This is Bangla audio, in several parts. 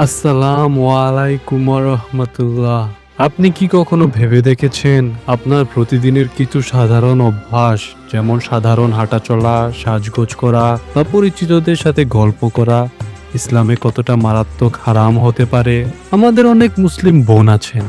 আসসালামু আলাইকুম রহমতুল্লাহ। আপনি কি কখনো ভেবে দেখেছেন আপনার প্রতিদিনের কিছু সাধারণ অভ্যাস, যেমন সাধারণ হাঁটাচলা, সাজগোজ করা বা পরিচিতদের সাথে গল্প করা, ইসলামে কতটা মারাত্মক হারাম হতে পারে? আমাদের অনেক মুসলিম বোন আছেন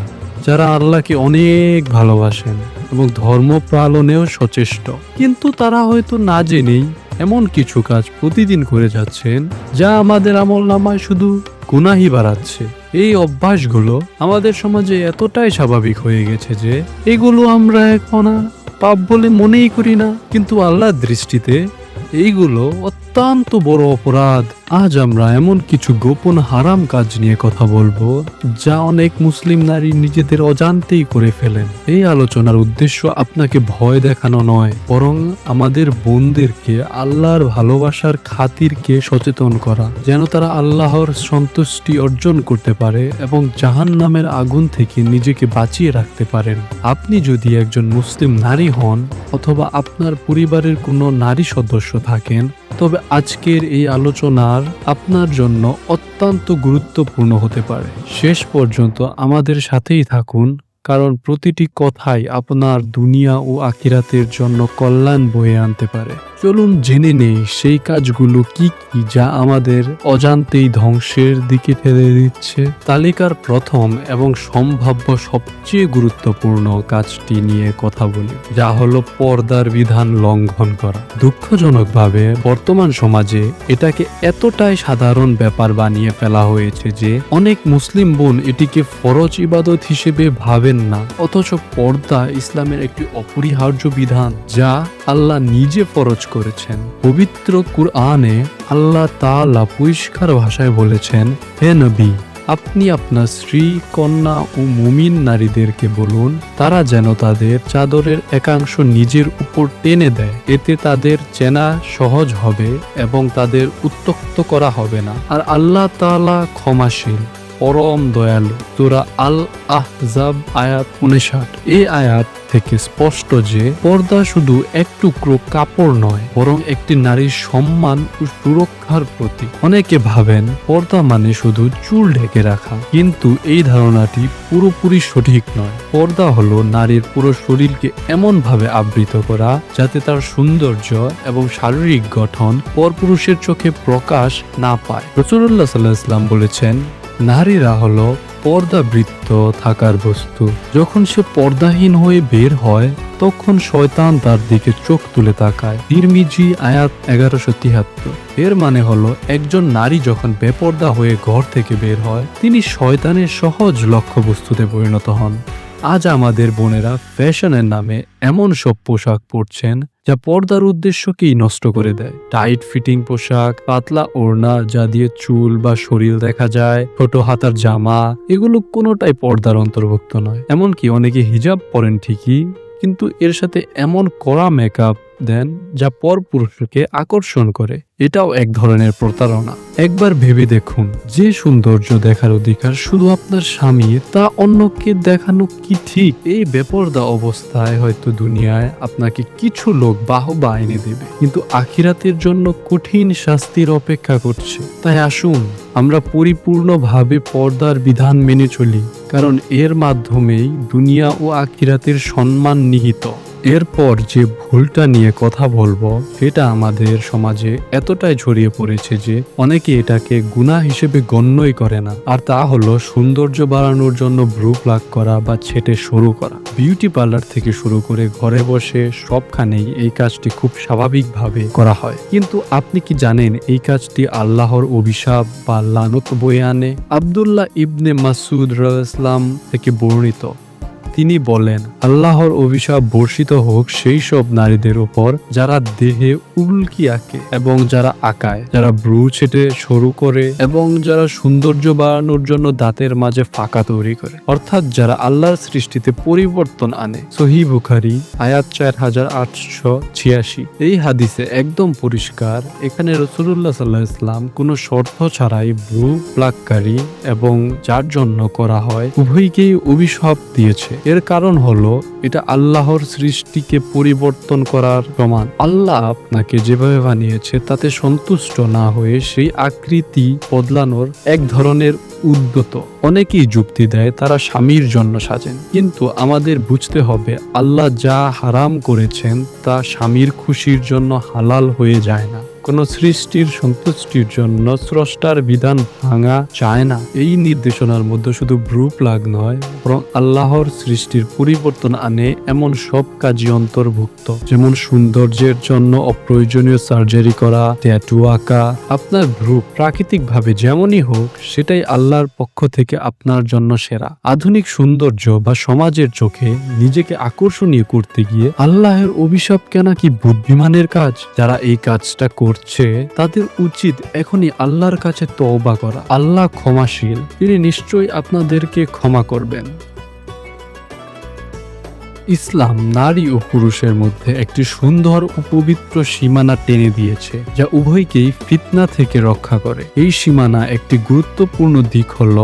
যারা আল্লাহকে অনেক ভালোবাসেন এবং ধর্ম পালনেও সচেষ্ট, কিন্তু তারা হয়তো না জেনেই এমন কিছু কাজ প্রতিদিন করে যাচ্ছেন যা আমাদের আমলনামায় শুধু গুনাহি বাড়াচ্ছে। এই অভ্যাসগুলো আমাদের সমাজে এতটাই স্বাভাবিক হয়ে গেছে যে এগুলো আমরা এখন আর পাপ বলে মনেই করি না, কিন্তু আল্লাহর দৃষ্টিতে এইগুলো অত্যন্ত বড় অপরাধ। আজ আমরা এমন কিছু গোপন হারাম কাজ নিয়ে কথা বলবো যা অনেক মুসলিম নারী নিজেদের অজান্তেই করে ফেলেন। এই আলোচনার উদ্দেশ্য আপনাকে ভয় দেখানো নয়, বরং আমাদের বোনদেরকে আল্লাহর ভালোবাসার খাতিরকে সচেতন করা, যেন তারা আল্লাহর সন্তুষ্টি অর্জন করতে পারে এবং জাহান্নামের আগুন থেকে নিজেকে বাঁচিয়ে রাখতে পারেন। আপনি যদি একজন মুসলিম নারী হন অথবা আপনার পরিবারের কোনো নারী সদস্য থাকেন, তবে আজকের এই আলোচনার আপনার জন্য অত্যন্ত গুরুত্বপূর্ণ হতে পারে। শেষ পর্যন্ত আমাদের সাথেই থাকুন, কারণ প্রতিটি কথাই আপনার দুনিয়া ও আখিরাতের জন্য কল্যাণ বয়ে আনতে পারে। চলুন জেনে নেই সেই কাজগুলো কি কি যা আমাদের অজান্তেই ধ্বংসের দিকে ঠেলে দিচ্ছে। তালিকার প্রথম এবং সম্ভাব্য সবচেয়ে গুরুত্বপূর্ণ কাজটি নিয়ে কথা বলি, যা হলো পর্দার বিধান লঙ্ঘন করা। দুঃখজনকভাবে বর্তমান সমাজে এটাকে এতটাই সাধারণ ব্যাপার বানিয়ে ফেলা হয়েছে যে অনেক মুসলিম বোন এটিকে ফরজ ইবাদত হিসেবে ভাবেন না, অথচ পর্দা ইসলামের একটি অপরিহার্য বিধান যা আল্লাহ নিজে ফরজ করেছেন। পবিত্র কুরআনে আল্লাহ তাআলা পরিষ্কার ভাষায় বলেছেন, হে নবী, আপনি আপনার স্ত্রী, কন্যা ও মুমিন নারীদেরকে বলুন তারা যেন তাদের চাদরের একাংশ নিজের উপর টেনে দেয়, এতে তাদের চেনা সহজ হবে এবং তাদের উত্ত্যক্ত করা হবে না। আর আল্লাহ তাআলা ক্ষমাশীল, পরম দয়ালু। সূরা আল আহজাব আয়াত 59। এই আয়াত থেকে স্পষ্ট যে পর্দা শুধু এক টুকরো কাপড় নয়, বরং একটি নারীর সম্মান ও সুরক্ষার প্রতীক। অনেকে ভাবেন পর্দা মানে শুধু চুল ঢেকে রাখা, কিন্তু এই ধারণাটি পুরোপুরি সঠিক নয়। পর্দা হলো নারীর পুরো শরীরকে এমন ভাবে আবৃত করা যাতে তার সৌন্দর্য এবং শারীরিক গঠন পরপুরুষের চোখে প্রকাশ না পায়। রাসূলুল্লাহ সাল্লাল্লাহু আলাইহি ওয়াসাল্লাম বলেছেন, নারীরা হলো পর্দাবৃত্ত থাকার বস্তু। যখন সে পর্দাহীন হয়ে বের হয় তখন শয়তান তার দিকে চোখ তুলে তাকায়। তিরমিজি আয়াত 1173। এর মানে হলো একজন নারী যখন বেপর্দা হয়ে ঘর থেকে বের হয় তিনি শয়তানের সহজ লক্ষ্যবস্তুতে পরিণত হন। আজ আমাদের বোনেরা ফ্যাশনের নামে এমন সব পোশাক পরছেন যা পর্দার উদ্দেশ্যকেই নষ্ট করে দেয়। টাইট ফিটিং পোশাক, পাতলা ওড়না যা দিয়ে চুল বা শরীর দেখা যায়, ছোট হাতার জামা, এগুলো কোনোটাই পর্দার অন্তর্ভুক্ত নয়। এমনকি অনেকে হিজাব পরেন ঠিকই, কিন্তু এর সাথে এমন কড়া মেকআপ দেন যা পরপুরুষকে আকর্ষণ করে। এটাও এক ধরনের প্রতারণা। একবার ভেবে দেখুন, যে সৌন্দর্য দেখার অধিকার শুধু আপনার স্বামীর, তা অন্যকে দেখানো কি ঠিক? এই বেপরদা অবস্থায় হয়তো দুনিয়ায় আপনাকে কিছু লোক বাহবা এনে দেবে, কিন্তু আখিরাতের জন্য কঠিন শাস্তির অপেক্ষা করছে। তাই আসুন আমরা পরিপূর্ণভাবে পর্দার বিধান মেনে চলি, কারণ এর মাধ্যমেই দুনিয়া ও আখিরাতের সম্মান নিহিত। এরপর যে ভুলটা নিয়ে কথা বলবো সেটা আমাদের সমাজে এতটাই ছড়িয়ে পড়েছে যে অনেকে এটাকে গুনাহ হিসেবে গণ্যই করে না, আর তা হলো সৌন্দর্য বাড়ানোর জন্য ব্রু প্লাক করা বা ছেটে শুরু করা। বিউটি পার্লার থেকে শুরু করে ঘরে বসে সবখানেই এই কাজটি খুব স্বাভাবিকভাবে করা হয়। কিন্তু আপনি কি জানেন এই কাজটি আল্লাহর অভিশাপ বা লানত বয়ে আনে? আব্দুল্লাহ ইবনে মাসউদ রাদিয়াল্লাহু থেকে বর্ণিত, তিনি বলেন, আল্লাহর অভিশাপ বর্ষিত হোক সেই সব নারীদের উপর যারা দেহে উল্কি আঁকে এবং যারা আঁকায়, যারা ব্রু ছেটে সরু করে এবং যারা সৌন্দর্য বাড়ানোর জন্য দাঁতের মাঝে ফাঁকা তৈরি করে, অর্থাৎ যারা আল্লাহর সৃষ্টিতে পরিবর্তন আনে। সহিহ বুখারী আয়াত 4886। এই হাদিসে একদম পরিষ্কার, এখানে রাসূলুল্লাহ সাল্লাল্লাহু আলাইহি ওয়াসাল্লাম কোনো শর্ত ছাড়াই ব্রু প্লাককারী এবং যার জন্য করা হয় উভয়কেই অভিশাপ দিয়েছে। এর কারণ হলো এটা আল্লাহর সৃষ্টিকে পরিবর্তন করার প্রমাণ। আল্লাহ আপনাকে যেভাবে বানিয়েছে তাতে সন্তুষ্ট না হয়ে সেই আকৃতি বদলানোর এক ধরনের উদ্যত। অনেকেই যুক্তি দেয় তারা স্বামীর জন্য সাজেন, কিন্তু আমাদের বুঝতে হবে আল্লাহ যা হারাম করেছেন তা স্বামীর খুশির জন্য হালাল হয়ে যায় না। কোন সৃষ্টির সন্তুষ্টির জন্য স্রষ্টার বিধান ভাঙা যায় না। এই নির্দেশনার মধ্যে শুধু ভ্রু প্লাগ নয়, বরং আল্লাহর সৃষ্টির পরিবর্তন আনে এমন সব কাজই অন্তর্ভুক্ত, যেমন সৌন্দর্যের জন্য অপ্রয়োজনীয় সার্জারি করা, ট্যাটু আঁকা। আপনার ভ্রু প্রাকৃতিকভাবে যেমনই হোক, সেটাই আল্লাহর পক্ষ থেকে আপনার জন্য সেরা। আধুনিক সৌন্দর্য বা সমাজের চোখে নিজেকে আকর্ষণীয় করতে গিয়ে আল্লাহের অভিশাপ কেনা কি বুদ্ধিমানের কাজ? যারা এই কাজটা করছে তাদের উচিত এখনই আল্লাহর কাছে তওবা করা। আল্লাহ ক্ষমাশীল, তিনি নিশ্চয়ই আপনাদেরকে ক্ষমা করবেন। ইসলাম নারী ও পুরুষের মধ্যে একটি সুন্দর ও পবিত্র সীমানা টেনে দিয়েছে, যা উভয়কেই ফিতনা থেকে রক্ষা করে। এই সীমানা একটি গুরুত্বপূর্ণ দিক হল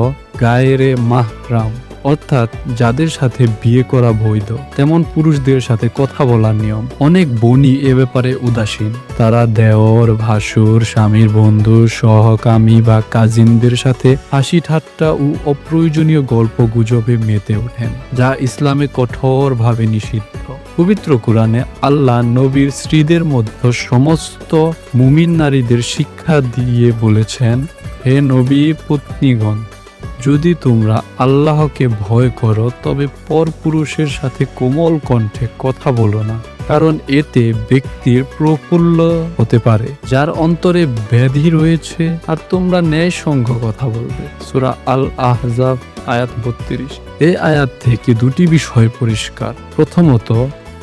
গায়েরে মাহরাম, অর্থাৎ যাদের সাথে বিয়ে করা বৈধ তেমন পুরুষদের সাথে কথা বলার নিয়ম। অনেক বোনই এ ব্যাপারে উদাসীন। তারা দেওর, ভাসুর, স্বামীর বন্ধু, সহকামী বা কাজিনদের সাথে হাসি ঠাট্টা ও অপ্রয়োজনীয় গল্প গুজবে মেতে ওঠেন, যা ইসলামে কঠোরভাবে নিষিদ্ধ। পবিত্র কোরআনে আল্লাহ নবীর স্ত্রীদের মধ্যে সমস্ত মুমিন নারীদের শিক্ষা দিয়ে বলেছেন, হে নবী পত্নীগণ, যদি তোমরা আল্লাহকে ভয় করো তবে পরপুরুষের সাথে কোমল কণ্ঠে কথা বলো না, কারণ এতে ব্যক্তির প্রফুল্ল হতে পারে যার অন্তরে ব্যাধি রয়েছে, আর তোমরা ন্যায়সঙ্গ কথা বলবে। সূরা আল আহজাব আয়াত 32। এই আয়াত থেকে দুটি বিষয় পরিষ্কার। প্রথমত,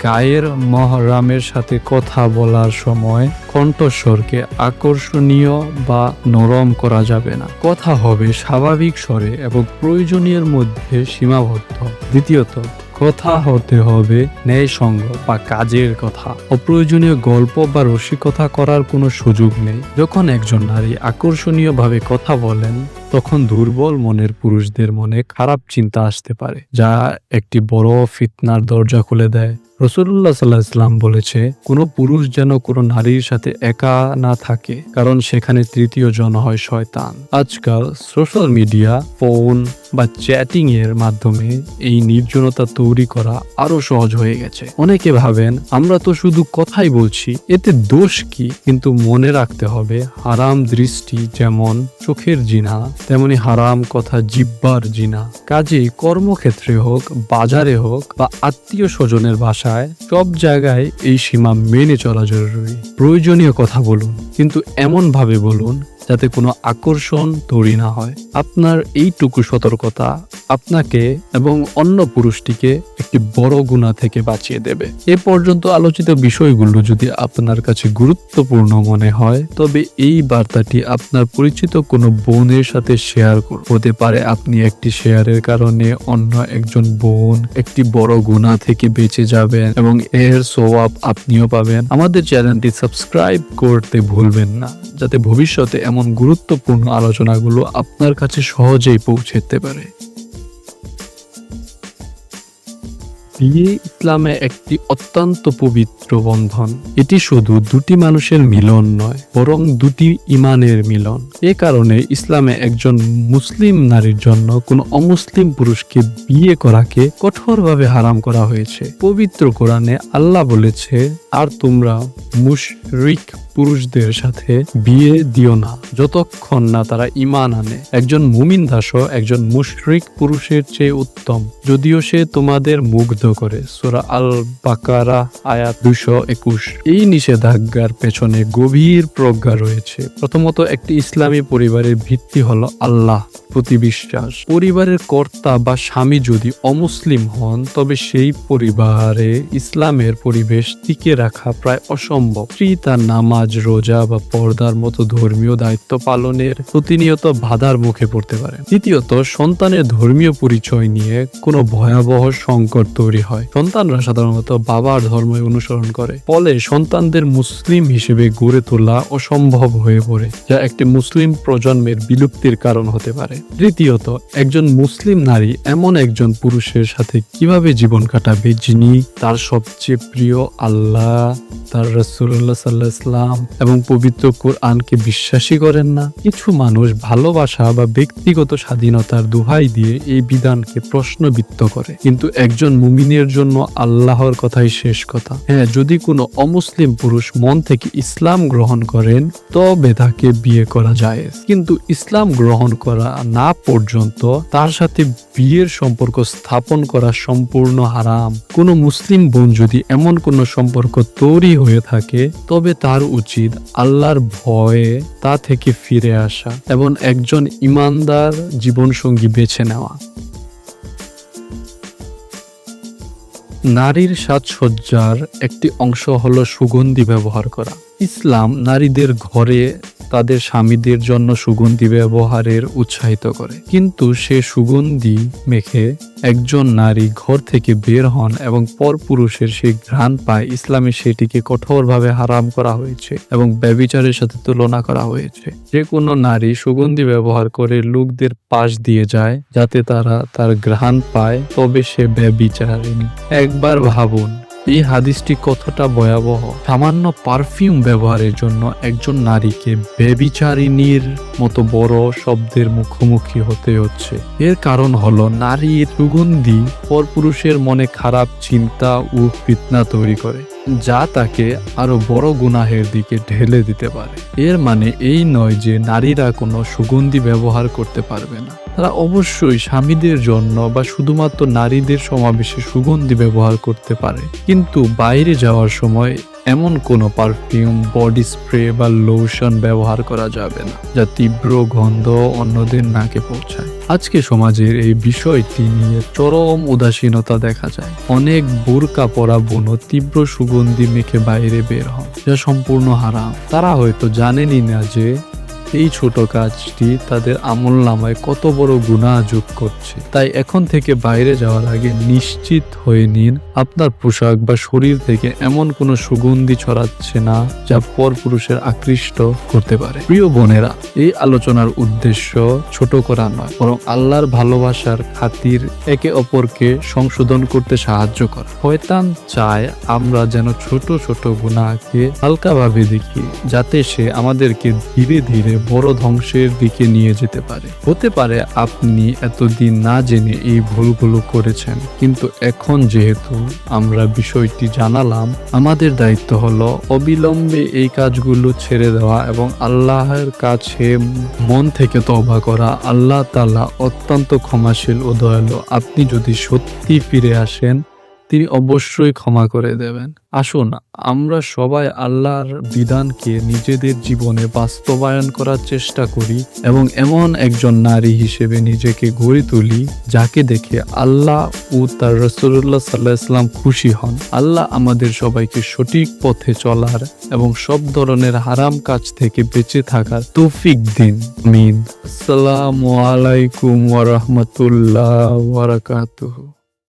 গায়ের মহরামের সাথে কথা বলার সময় কণ্ঠস্বরকে আকর্ষণীয় বা নরম করা যাবে না। কথা হবে স্বাভাবিক স্বরে এবং প্রয়োজনীয়ের মধ্যে সীমাবদ্ধ। দ্বিতীয়ত, কথা হতে হবে ন্যায়সঙ্গ বা কাজের কথা। অপ্রয়োজনীয় গল্প বা রসিকতা করার কোনো সুযোগ নেই। যখন একজন নারী আকর্ষণীয়ভাবে কথা বলেন, তখন দুর্বল মনের পুরুষদের মনে খারাপ চিন্তা আসতে পারে, যা একটি বড় ফিতনার দরজা খুলে দেয়। রাসূলুল্লাহ সাল্লাল্লাহু আলাইহি ওয়াসাল্লাম বলেছে, কোনো পুরুষ যেন কোনো নারীর সাথে একা না থাকে, কারণ সেখানে তৃতীয় জন হয় শয়তান। আজকাল সোশ্যাল মিডিয়া, ফোন বা চ্যাটিং এর মাধ্যমে এই নির্জনতা তৈরি করা আরো সহজ হয়ে গেছে। অনেকে ভাবেন আমরা তো শুধু কথাই বলছি, এতে দোষ কি? কিন্তু মনে রাখতে হবে, হারাম দৃষ্টি যেমন চোখের জিনা, তেমনি হারাম কথা জিহ্বার জিনা। কাজেই কর্মক্ষেত্রে হোক, বাজারে হোক বা আত্মীয় স্বজনের বাসায়, সব জায়গায় এই সীমা মেনে চলা জরুরি। প্রয়োজনীয় কথা বলুন, কিন্তু এমন ভাবে বলুন যাতে কোনো আকর্ষণ তৈরি না হয়। আপনার এইটুকু সতর্কতা আপনাকে এবং অন্য পুরুষটিকে একটি বড় গুনাহ থেকে বাঁচিয়ে দেবে। এ পর্যন্ত আলোচিত বিষয়গুলো যদি আপনার কাছে গুরুত্বপূর্ণ মনে হয়, তবে এই বার্তাটি আপনার পরিচিত কোনো বোনের সাথে শেয়ার করুন। হতে পারে আপনি একটি শেয়ারের কারণে অন্য একজন বোন একটি বড় গুনাহ থেকে বেঁচে যাবেন এবং এর সওয়াব আপনিও পাবেন। আমাদের চ্যানেলটি সাবস্ক্রাইব করতে ভুলবেন না, যাতে ভবিষ্যতে এমন গুরুত্বপূর্ণ আলোচনাগুলো আপনার কাছে সহজেই পৌঁছতে পারে। বিয়ে ইসলামে একটি অত্যন্ত পবিত্র বন্ধন। এটি শুধু দুটি মানুষের মিলন নয়, বরং দুটি ইমানের মিলন। এ কারণে ইসলামে একজন মুসলিম নারীর জন্য কোনো অমুসলিম পুরুষকে বিয়ে করাকে কঠোরভাবে হারাম করা হয়েছে। পবিত্র কোরআনে আল্লাহ বলেছে, আর তোমরা মুশরিক পুরুষদের সাথে বিয়ে দিও না যতক্ষণ না তারা ঈমান আনে। একজন মুমিন দাসও একজন মুশরিক পুরুষের চেয়ে উত্তম, যদিও সে তোমাদের মুগ্ধ করে। সূরা আল বাকারা আয়াত 221। এই নিষেধাজ্ঞার পেছনে গভীর প্রজ্ঞা রয়েছে। প্রথমত, একটি ইসলামী পরিবারের ভিত্তি হলো আল্লাহ প্রতি বিশ্বাস। পরিবারের কর্তা বা স্বামী যদি অমুসলিম হন, তবে সেই পরিবারে ইসলামের পরিবেশ টিকে রাখা প্রায় অসম্ভব। স্ত্রী তার নামাজ, রোজা বা পর্দার মতো ধর্মীয় দায়িত্ব পালনের প্রতিনিয়ত বাধার মুখে পড়তে পারে। দ্বিতীয়ত, সন্তানের ধর্মীয় পরিচয় নিয়ে কোনো ভয়াবহ সংকট তৈরি হয়। সন্তান সন্তানরা সাধারণত বাবার ধর্মই অনুসরণ করে, ফলে সন্তানদের মুসলিম হিসেবে গড়ে তোলা অসম্ভব হয়ে পড়ে, যা একটি মুসলিম প্রজন্মের বিলুপ্তির কারণ হতে পারে। তৃতীয়ত, একজন মুসলিম নারী এমন একজন পুরুষের সাথে কিভাবে জীবন কাটাবে যিনি তার সবচেয়ে প্রিয় আল্লাহ, তার রাসূলুল্লাহ সাল্লাল্লাহু আলাইহি ওয়াসাল্লাম এবং পবিত্র কোরআনকে বিশ্বাসী করেন না? কিছু মানুষ ভালোবাসা বা ব্যক্তিগত স্বাধীনতার দোহাই দিয়ে এই বিধানকে প্রশ্নবিদ্ধ করে, কিন্তু একজন মুমিনের জন্য আল্লাহর কথাই শেষ কথা। হ্যাঁ, যদি কোনো অমুসলিম পুরুষ মন থেকে ইসলাম গ্রহণ করেন তবে তাকে বিয়ে করা যায়, কিন্তু ইসলাম গ্রহণ করা না পর্যন্ত তার সাথে বিয়ের সম্পর্ক স্থাপন করা সম্পূর্ণ হারাম। কোনো মুসলিম বোন যদি এমন কোনো সম্পর্ক তৈরি হয়ে থাকে তবে তার উচিত আল্লাহর ভয়ে তা থেকে ফিরে আসা এবং একজন ইমানদার জীবনসঙ্গী বেছে নেওয়া। নারীর সাজসজ্জার একটি অংশ হলো সুগন্ধি ব্যবহার করা। ইসলাম নারীদের ঘরে তাদের স্বামীদের জন্য সুগন্ধি ব্যবহারের উৎসাহিত করে, কিন্তু সে সুগন্ধি মেখে একজন নারী ঘর থেকে বের হন এবং পরপুরুষের সেই ঘ্রাণ পায়, ইসলামে সেটিকে কঠোরভাবে হারাম করা হয়েছে এবং ব্যভিচারের সাথে তুলনা করা হয়েছে। যে কোনো নারী সুগন্ধি ব্যবহার করে লোকদের পাশ দিয়ে যায় যাতে তারা তার ঘ্রাণ পায়, তবে সে ব্যভিচারিণী। একবার ভাবুন এই হাদিসটি কতটা ভয়াবহ। সামান্য পারফিউম ব্যবহারের জন্য একজন নারীকে ব্যভিচারিণীর মতো বড় শব্দের মুখোমুখি হতে হচ্ছে। এর কারণ হলো নারীর সুগন্ধি পরপুরুষের মনে খারাপ চিন্তা ও ফিতনা তৈরি করে, যা তাকে আরো বড় গুনাহের দিকে ঢেলে দিতে পারে। এর মানে এই নয় যে নারীরা কোনো সুগন্ধি ব্যবহার করতে পারবে না। তারা অবশ্যই স্বামীদের জন্য বা শুধুমাত্র নারীদের সমাবেশে সুগন্ধি ব্যবহার করতে পারে, কিন্তু বাইরে যাওয়ার সময় এমন কোনো পারফিউম, বডি স্প্রে বা লোশন ব্যবহার করা যাবে না যা তীব্র গন্ধ অন্যদের নাকে পৌঁছায়। আজকে সমাজের এই বিষয়টি নিয়ে চরম উদাসীনতা দেখা যায়। অনেক বোরকা পরা বোনও তীব্র সুগন্ধি মেখে বাইরে বের হন, যা সম্পূর্ণ হারাম। তারা হয়তো জানেনই না যে এই ছোট কাজটি তাদের আমলনামায় কত বড় গুনাহ যোগ করছে। তাই এখন থেকে বাইরে যাওয়ার আগে নিশ্চিত হয়ে নিন আপনার পোশাক বা শরীর থেকে এমন কোনো সুগন্ধি ছড়াচ্ছে না যা পরপুরুষের আকৃষ্ট করতে পারে। প্রিয় বোনেরা, এই আলোচনার উদ্দেশ্য ছোট করা নয়, বরং আল্লাহর ভালোবাসার খাতির একে অপরকে সংশোধন করতে সাহায্য করা। শয়তান চায় আমরা যেন ছোট ছোট গুনাহকে হালকাভাবে দেখি, যাতে সে আমাদেরকে ধীরে ধীরে বড় ধ্বংসের দিকে নিয়ে যেতে পারে। হতে পারে আপনি এতদিন না জেনে এই ভুলগুলো করেছেন, কিন্তু এখন যেহেতু আমরা বিষয়টি জানালাম, আমাদের দায়িত্ব হলো অবিলম্বে এই কাজগুলো ছেড়ে দেওয়া এবং আল্লাহর কাছে মন থেকে তওবা করা। আল্লাহ তাআলা অত্যন্ত ক্ষমাশীল ও দয়ালু। আপনি যদি সত্যি ফিরে আসেন তিনি অবশ্যই ক্ষমা করে দেবেন। আসুন আমরা সবাই আল্লাহর বিধানকে নিজেদের জীবনে বাস্তবায়ন করার চেষ্টা করি এবং এমন একজন নারী হিসেবে নিজেকে গড়ে তুলি যাকে দেখে আল্লাহ ও তার রাসূলুল্লাহ সাল্লাল্লাহু আলাইহি ওয়াসাল্লাম খুশি হন। আল্লাহ আমাদের সবাইকে সঠিক পথে চলার এবং সব ধরনের হারাম কাজ থেকে বেঁচে থাকার তৌফিক দিন। আমিন। আসসালামু আলাইকুম ওয়া রাহমাতুল্লাহি ওয়া বারাকাতুহু।